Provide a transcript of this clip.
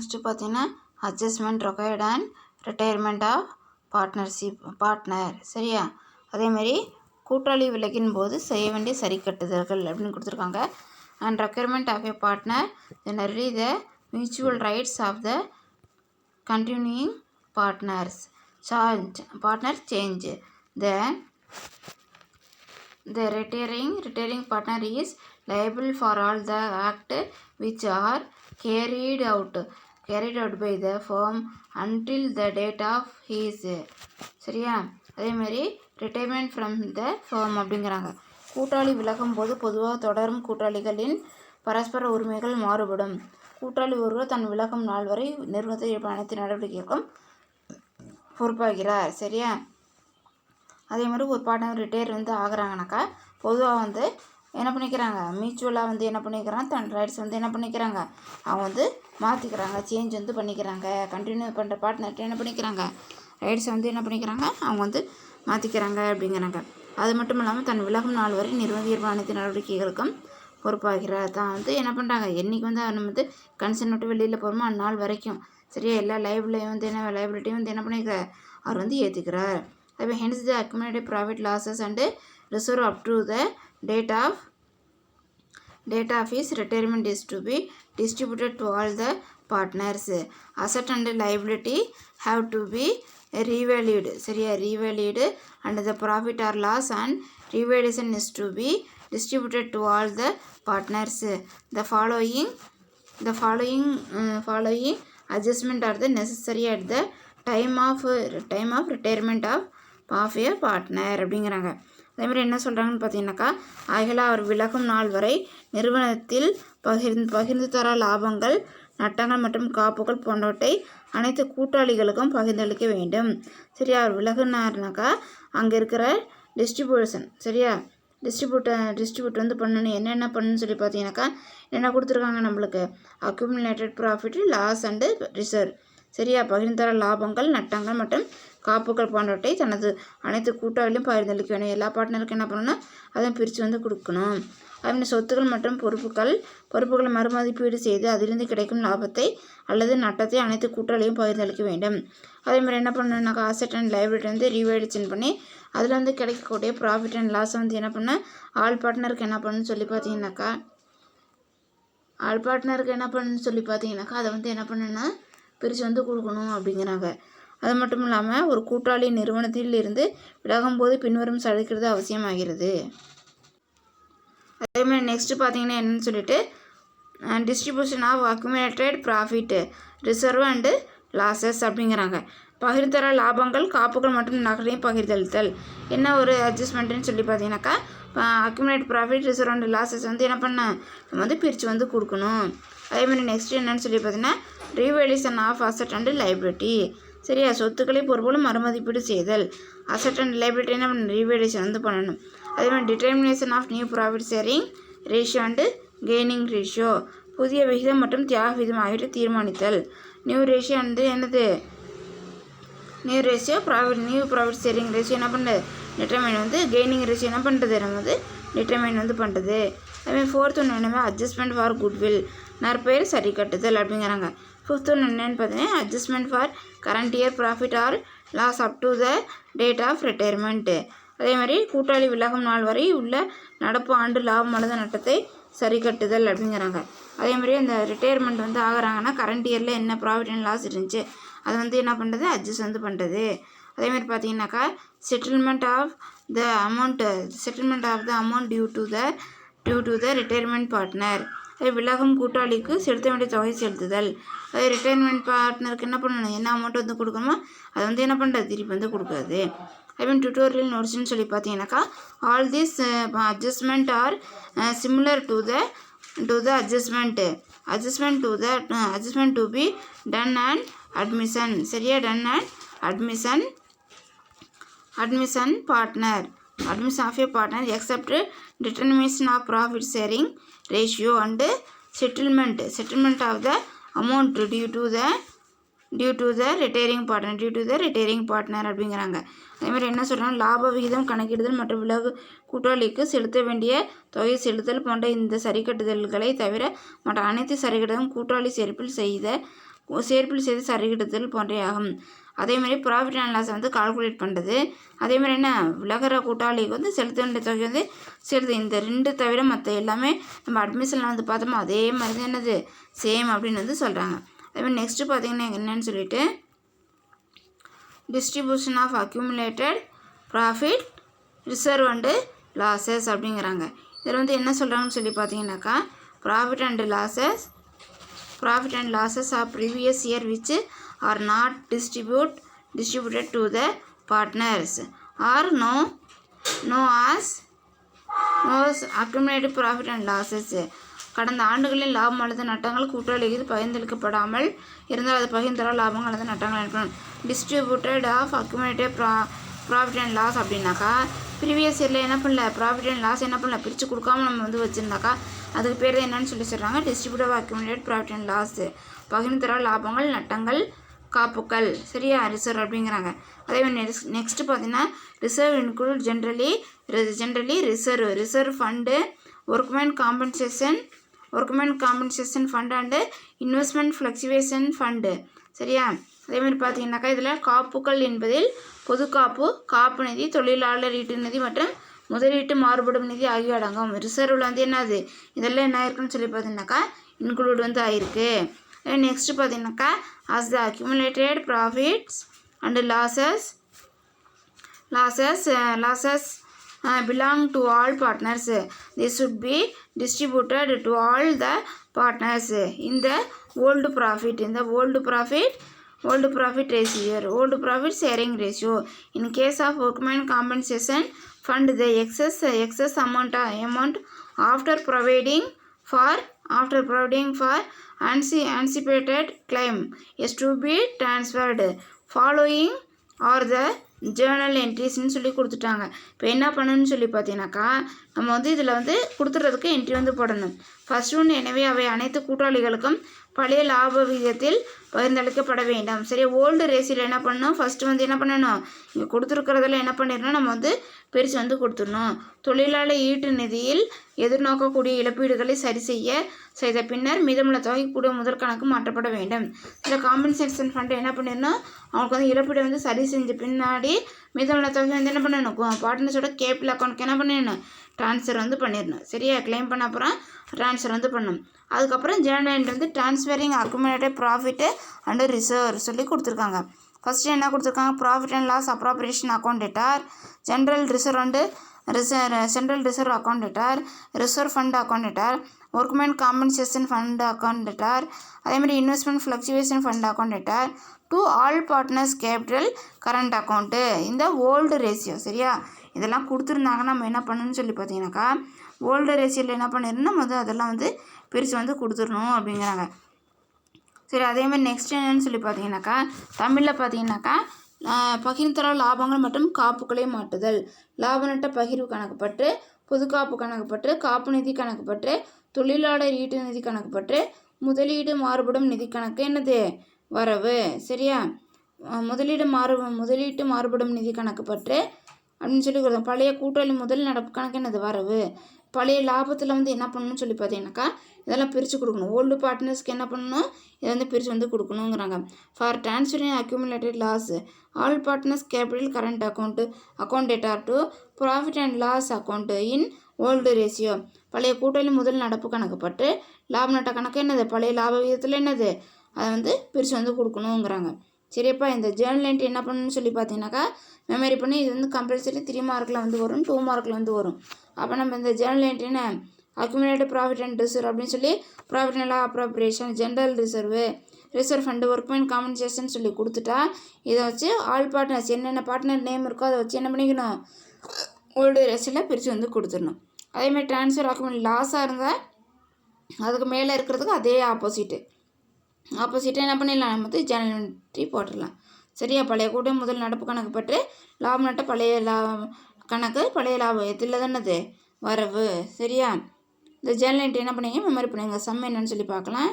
Next பார்த்தீங்கன்னா adjustment required and retirement of partner. சரியா? அதேமாதிரி கூட்டாளி விலகின் போது செய்ய வேண்டிய சரி கட்டுதல்கள் அப்படின்னு கொடுத்துருக்காங்க. And requirement of a partner generally the mutual rights of the continuing partner change the retiring partner is liable for all the act which are carried out by the firm until the date of his. சரியா? அதே மாதிரி retirement from the firm அப்படிங்கிறாங்க. கூட்டாளி விலகும் போது பொதுவாக தொடரும் கூட்டாளிகளின் பரஸ்பர உரிமைகள் மாறுபடும். கூட்டாளி ஒருவர் தன் விலகும் நாள் வரை நிறுவனத்தில் அனைத்து நடவடிக்கைகளுக்கும் பொறுப்பாகிறார். சரியா? அதே மாதிரி ஒரு பார்ட்னர் ரிட்டையர் ஆகுறாங்கனாக்கா பொதுவாக என்ன பண்ணிக்கிறாங்க, மியூச்சுவலாக என்ன பண்ணிக்கிறாங்க, தன் ரைட்ஸ் என்ன பண்ணிக்கிறாங்க, அவங்க மாற்றிக்கிறாங்க, சேஞ்ச் பண்ணிக்கிறாங்க. கண்டினியூ பண்ணுற பார்ட்னர்கிட்ட என்ன பண்ணிக்கிறாங்க, ரைட்ஸ் என்ன பண்ணிக்கிறாங்க, அவங்க மாற்றிக்கிறாங்க அப்படிங்கிறாங்க. அது மட்டும் இல்லாமல் தன் விலகும் நாள் வரை நிர்வகிப்பு அனைத்து நடவடிக்கைகளுக்கும் பொறுப்பாகிறார். தான் என்ன பண்ணுறாங்க, என்றைக்கு நம்ம கன்சர்ன் விட்டு வெளியில் போகிறோமோ அந்நாள் வரைக்கும் சரியா எல்லா லைபிலையும் என்ன லைபிலிட்டியும் என்ன பண்ணிக்கிறார், அவர் ஏற்றுக்கிறார். Hence the accumulated profit losses and reserve up to the date of his retirement is to be distributed to all the partners. Asset and liability have to be revalued. சரியா? revalued and the profit or loss and revaluation is to be distributed to all the partners. The following adjustment are the necessary at the time of retirement of A partner அப்படிங்கிறாங்க. அதேமாதிரி என்ன சொல்கிறாங்கன்னு பார்த்தீங்கன்னாக்கா, ஆகிய அவர் விலகும் நாள் வரை நிறுவனத்தில் பகிர்ந்து தர லாபங்கள் நட்டங்கள் மற்றும் காப்புகள் போன்றவற்றை அனைத்து கூட்டாளிகளுக்கும் பகிர்ந்தளிக்க வேண்டும். சரியா? அவர் விலகுனாருனாக்கா அங்கே இருக்கிற டிஸ்ட்ரிபியூஷன் சரியா டிஸ்ட்ரிபியூட் பண்ணணும். என்னென்ன பண்ணணும்னு சொல்லி பார்த்தீங்கன்னாக்கா என்ன கொடுத்துருக்காங்க நம்மளுக்கு, accumulated profit, loss and reserve. சரியா? பகிர்ந்தர லாபங்கள் நட்டங்கள் மற்றும் காப்புகள் போன்றவற்றை தனது அனைத்து கூட்டாளியும் பகிர்ந்தளிக்க வேண்டும். எல்லா பார்ட்னருக்கும் என்ன பண்ணணும், அதை பிரித்து கொடுக்கணும். அதுமாதிரி சொத்துக்கள் மற்றும் பொறுப்புகளை மறுமதிப்பீடு செய்து அதிலிருந்து கிடைக்கும் லாபத்தை அல்லது நட்டத்தை அனைத்து கூட்டாளியும் பகிர்ந்தளிக்க வேண்டும். அதேமாதிரி என்ன பண்ணணும்னாக்கா, அசெட் அண்ட் லைபிலிட்டி ரீவேல்யூஷன் பண்ணி அதில் கிடைக்கக்கூடிய ப்ராஃபிட் அண்ட் லாஸை என்ன பண்ண ஆல் பார்ட்னருக்கு என்ன பண்ணணும்னு சொல்லி பார்த்தீங்கன்னாக்கா அதை என்ன பண்ணணும்னா பிரித்து கொடுக்கணும் அப்படிங்கிறாங்க. அது மட்டும் இல்லாமல் ஒரு கூட்டாளி நிறுவனத்தில் இருந்து விலகும்போது பின்வரும் சலுக்கிறது அவசியமாகிறது. அதே மாதிரி நெக்ஸ்ட்டு பார்த்தீங்கன்னா என்னன்னு சொல்லிட்டு distribution of accumulated profit, reserve and losses அப்படிங்கிறாங்க. பகிர்ந்தர லாபங்கள் காப்புகள் மற்றும் நகரையும் பகிர்ந்தளித்தல். என்ன ஒரு அட்ஜஸ்ட்மெண்ட்டுன்னு சொல்லி பார்த்தீங்கன்னாக்கா, accumulate profit, reserve and losses என்ன பண்ண நம்ம பிரித்து கொடுக்கணும். அதேமாதிரி நெக்ஸ்ட் என்னன்னு சொல்லி பார்த்தீங்கன்னா revaluation of asset and liability. சரியா? சொத்துக்களை பொறுப்புகளும் மறுமதிப்பீடு செய்தல். அசெட் அண்ட் லைபிலிட்டி என்ன பண்ணணும், ரீவேல்யூஷன் பண்ணணும். அதேமாதிரி determination of new profit sharing ratio and gaining ratio. புதிய விகிதம் மற்றும் தியாக விகிதம் ஆகியவற்றை தீர்மானித்தல். நியூ ரேஷியோ என்னது, நியூ ப்ராஃபிட் ஷேரிங் ரேஷியோ என்ன பண்ணுறது, டிட்டர்மைன் கெய்னிங் ரேஷியோ என்ன பண்ணுறது, நம்ம டிட்டர்மைன் பண்ணுறது. அதுமாதிரி ஃபோர்த் ஒன்று என்னமே அட்ஜஸ்ட்மெண்ட் ஃபார் குட்வில், நற்பெயர் சரி கட்டுதல் அப்படிங்கிறாங்க. ஃபிஃப்த் ஒன்று என்னென்னு பார்த்தீங்கன்னா adjustment for current year profit or loss up to the date of retirement. அதே மாதிரி கூட்டாளி விலகும் நாள் வரை உள்ள நடப்பு ஆண்டு லாபம் அல்லது நட்டத்தை சரி கட்டுதல் அப்படிங்கிறாங்க. அதே மாதிரி அந்த ரிட்டையர்மெண்ட் ஆகிறாங்கன்னா கரண்ட் இயரில் என்ன ப்ராஃபிட் அண்ட் லாஸ் இருந்துச்சு அது என்ன பண்ணுறது, அட்ஜஸ்ட் பண்ணுறது. அதேமாதிரி பார்த்தீங்கன்னாக்கா settlement of the amount due to the retirement partner. விலகும் கூட்டாளிக்கு செலுத்த வேண்டிய தொகை செலுத்துதல். அது ரிட்டையர்மெண்ட் பார்ட்னருக்கு என்ன பண்ணணும், என்ன அமௌண்ட் கொடுக்கணுமோ அது என்ன பண்ணுறது, திருப்பி கொடுக்குறது. ஐ டியூட்டோரியல் நோட்ஸ்ன்னு சொல்லி பார்த்தீங்கன்னாக்கா all this adjustment are similar to the adjustment to be done and admission. சரியா? Done and admission of a partner except determination of profit sharing ratio and settlement of the amount due to the retiring partner அப்படிங்கிறாங்க. அதேமாதிரி என்ன சொல்கிறாங்க, லாப விகிதம் கணக்கிடுதல் மற்றும் விலகு கூட்டாளிக்கு செலுத்த வேண்டிய தொகை செலுத்தல் போன்ற இந்த சரிக்கட்டுதல்களை தவிர மற்ற அனைத்து சரிக்கட்டுதலும் கூட்டாளி சேர்ப்பில் செய்த சேர்ப்பில் செய்து சரிகிடுதல் போன்றே ஆகும். அதேமாதிரி ப்ராஃபிட் அண்ட் லாஸ் வந்து கால்குலேட் பண்ணுறது. அதேமாதிரி என்ன விலகிற கூட்டாளிக்கு வந்து செலுத்த வேண்டிய தொகை வந்து செலுத்து. இந்த 2 தவிர மற்ற எல்லாமே நம்ம அட்மிஷனில் வந்து பார்த்தோமோ அதே மாதிரி தான் என்னது சேம் அப்படின்னு வந்து சொல்கிறாங்க. அதேமாதிரி நெக்ஸ்ட்டு பார்த்தீங்கன்னா என்னன்னு சொல்லிட்டு distribution of accumulated profit reserve and losses அப்படிங்கிறாங்க. இதில் வந்து என்ன சொல்கிறாங்கன்னு சொல்லி பார்த்தீங்கன்னாக்கா profit and losses of previous year which are not distributed to the partners or no as accumulated profit and losses. கடந்த ஆண்டுகளில் லாபம் அல்லது நட்டங்கள் கூட்டாளிகள் பகிர்ந்தளிக்கப்படாமல் இருந்தால் அது பகிர்ந்தளவு லாபங்கள் அல்லது நட்டங்கள் இருக்கணும். Distributed of accumulated profit and loss அப்படின்னாக்கா ப்ரீவியஸ் இயரில் என்ன பண்ணல ப்ராஃபிட் அண்ட் லாஸ் என்ன பண்ணல பிரித்து கொடுக்காம நம்ம வந்து வச்சுருந்தாக்கா அதுக்கு பேர் தான் என்னன்னு சொல்லி சொல்கிறாங்க distributed accumulated profit and loss. பகிர்ந்தளவு லாபங்கள் நட்டங்கள் காப்புக்கள் சரியா ரிசர்வ் அப்படிங்கிறாங்க. அதே மாதிரி நெக்ஸ்ட்டு பார்த்தீங்கன்னா reserve include generally reserve fund workman compensation fund and investment fluctuation fund சரியா. அதேமாதிரி பார்த்தீங்கன்னாக்கா இதில் காப்புக்கள் என்பதில் பொது காப்பு நிதி, தொழிலாளர் ஈட்டு நிதி மற்றும் முதலீட்டு மாறுபடும் நிதி ஆகிய அடங்கும். ரிசர்வில் வந்து என்னது இதெல்லாம் என்ன ஆயிருக்குன்னு சொல்லி பார்த்தீங்கன்னாக்கா இன்க்ளூட் வந்து ஆயிருக்கு. நெக்ஸ்ட்டு பார்த்தீங்கன்னாக்கா as the accumulated profits and losses belong to all partners, they should be distributed to all the partners in the old profit sharing ratio. In case of workmen compensation fund, the excess amount after providing for anticipated claim is to be transferred. Following are the journal என்ட்ரிஸ்ன்னு சொல்லி கொடுத்துட்டாங்க. இப்போ என்ன பண்ணணும்னு சொல்லி பார்த்தீங்கன்னாக்கா நம்ம வந்து இதில் வந்து கொடுத்துறதுக்கு என்ட்ரி வந்து போடணும். ஃபர்ஸ்ட் ஒன்று எனவே அவை அனைத்து கூட்டாளிகளுக்கும் பழைய லாப விகிதத்தில் பகிர்ந்தளிக்கப்பட வேண்டும். சரி ஓல்டு ரேஷியோவில் என்ன பண்ணணும் ஃபஸ்ட்டு வந்து என்ன பண்ணணும் இங்கே கொடுத்துருக்கிறதுல என்ன பண்ணிடணும் நம்ம வந்து பிரித்து வந்து கொடுத்துடணும். தொழிலாளர் ஈட்டு நிதியில் எதிர்நோக்கக்கூடிய இழப்பீடுகளை சரி செய்த பின்னர் மீதமுள்ள தொகை கூட முதல் கணக்கு மாற்றப்பட வேண்டும். இதில் காம்பன்சேஷன் ஃபண்டு என்ன பண்ணிடணும் அவங்களுக்கு வந்து இழப்பீடு வந்து சரி செஞ்ச பின்னாடி மீதமுள்ள தொகை வந்து என்ன பண்ணணும் பார்ட்னர்ஸோட கேபிட்டல் அக்கௌண்ட்க்கு என்ன பண்ணிடணும் ட்ரான்ஸ்ஃபர் வந்து பண்ணிடணும். சரியா கிளைம் பண்ண அப்புறம் ட்ரான்ஸ்ஃபர் வந்து பண்ணணும். அதுக்கப்புறம் ஜேர்னல் வந்து transferring accumulated profit and reserve சொல்லி கொடுத்துருக்காங்க. ஃபஸ்ட்டு என்ன கொடுத்துருக்காங்க profit and loss appropriation account debtor, central reserve account debtor, reserve fund account debtor, workman compensation fund account debtor, அதேமாதிரி investment fluctuation fund account debtor to all partners capital current account இந்த old ratio. சரியா இதெல்லாம் கொடுத்துருந்தாங்கன்னா நம்ம என்ன பண்ணணும்னு சொல்லி பார்த்தீங்கன்னாக்கா ஓல்டு ரேஷியோவில் என்ன பண்ணிடணும் நம்ம வந்து அதெல்லாம் வந்து பிரித்து வந்து கொடுத்துடணும் அப்படிங்கிறாங்க. சரி அதேமாதிரி நெக்ஸ்ட் என்னன்னு சொல்லி பார்த்தீங்கன்னாக்கா தமிழில் பார்த்தீங்கன்னாக்கா பகிர்ந்தளவு லாபங்கள் மற்றும் காப்புக்களை மாட்டுதல், லாப நட்ட பகிர்வு கணக்குப்பற்று, பொதுக்காப்பு கணக்குப்பற்று, காப்பு நிதி கணக்குப்பற்று, தொழிலாளர் ஈட்டு நிதி கணக்குப்பற்று, முதலீடு மாறுபடும் நிதி கணக்கு என்னது வரவு. சரியா முதலீட்டு மாறுபடும் நிதி கணக்குப்பற்று அப்படின்னு சொல்லி கொடுத்தோம். பழைய கூட்டாளி முதல் நடப்பு கணக்கு என்னது வரவு. பழைய லாபத்தில் வந்து என்ன பண்ணணும்னு சொல்லி பார்த்தீங்கன்னாக்கா இதெல்லாம் பிரித்து கொடுக்கணும். ஓல்டு பார்ட்னர்ஸ்க்கு என்ன பண்ணணும் இதை வந்து பிரித்து வந்து கொடுக்கணுங்கிறாங்க. For transferring accumulated loss all partners capital current account debtor to profit and loss account in old ratio. பழைய கூட்டாளி முதல் நடப்பு கணக்குப்பட்டு லாப நட்ட கணக்கு என்னது பழைய லாப விகிதத்தில் என்னது அதை வந்து பிரித்து வந்து கொடுக்கணுங்கிறாங்க. சரிப்பா இந்த ஜேர்னல் என்ட்ரி என்ன பண்ணணும்னு சொல்லி பார்த்தீங்கன்னாக்கா மெமரி பண்ணி இது வந்து கம்பல்சரி 3 மார்க்கில் வந்து வரும் 2 மார்க்கில் வந்து வரும். அப்போ நம்ம இந்த ஜேர்னல் என்ட்ரின்னு அக்யூமுலேட்டட் ப்ராஃபிட் அண்ட் ரிசர்வ் அப்படின்னு சொல்லி profit and appropriation general reserve fund workman compensation சொல்லி கொடுத்துட்டா இதை வச்சு ஆல் பார்ட்னர்ஸ் என்னென்ன பார்ட்னர் நேம் இருக்கோ அதை வச்சு என்ன பண்ணிக்கணும் ஓல்டு ரேஷியோவில் பிரித்து வந்து கொடுத்துடணும். அதேமாதிரி ட்ரான்ஸ்ஃபர் அக்யூமுலேட் லாஸாக இருந்தால் அதுக்கு மேலே இருக்கிறதுக்கு அதே ஆப்போசிட்டாக என்ன பண்ணிடலாம் நம்ம வந்து ஜேர்னல் என்ட்ரி போட்டுடலாம். சரியா பழைய கூட்டம் முதல் நடப்பு கணக்கு பற்று லாபம் நட்ட பழைய கணக்கு பழைய லாபம் எதில் தானது வரவு. சரியா இந்த ஜேர்னல் என்ட்ரி என்ன பண்ணுவீங்க மெமரி பண்ணுவீங்க. சம் என்னன்னு சொல்லி பார்க்கலாம்.